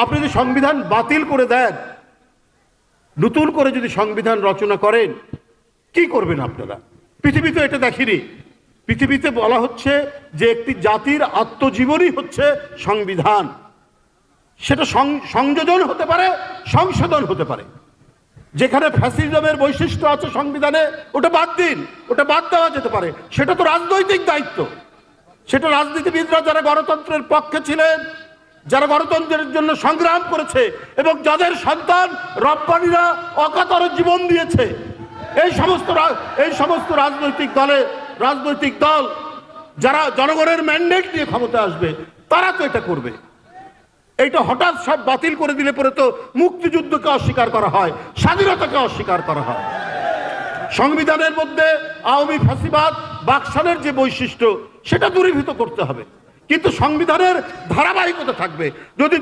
আপনি যদি সংবিধান বাতিল করে দেন, নতুন করে যদি সংবিধান রচনা করেন, কি করবেন আপনারা? পৃথিবীতে এটা দেখিনি। পৃথিবীতে বলা হচ্ছে যে একটি জাতির আত্মজীবনী হচ্ছে সংবিধান। সেটা সংযোজন হতে পারে, সংশোধন হতে পারে। যেখানে ফ্যাসিজমের বৈশিষ্ট্য আছে সংবিধানে, ওটা বাদ দিন, ওটা বাদ দেওয়া যেতে পারে। সেটা তো রাজনৈতিক দায়িত্ব। সেটা রাজনীতিবিদরা যারা গণতন্ত্রের পক্ষে ছিলেন, যারা গণতন্ত্রের জন্য সংগ্রাম করেছে এবং যাদের সন্তান রপ্তানিরা অকাতরে জীবন দিয়েছে, এই সমস্ত রাজনৈতিক দল যারা জনগণের ম্যান্ডেট নিয়ে ক্ষমতা আসবে, তারা তো এটা করবে। এইটা হঠাৎ সব বাতিল করে দিলে পরে তো মুক্তিযুদ্ধকে অস্বীকার করা হয়, স্বাধীনতাকে অস্বীকার করা হয়। সংবিধানের মধ্যে আওয়ামী ফ্যাসিবাদ বাকশালের যে বৈশিষ্ট্য, সেটা দূরীভূত করতে হবে, কিন্তু সংবিধানের ধারাবাহিকতা থাকবে। যদি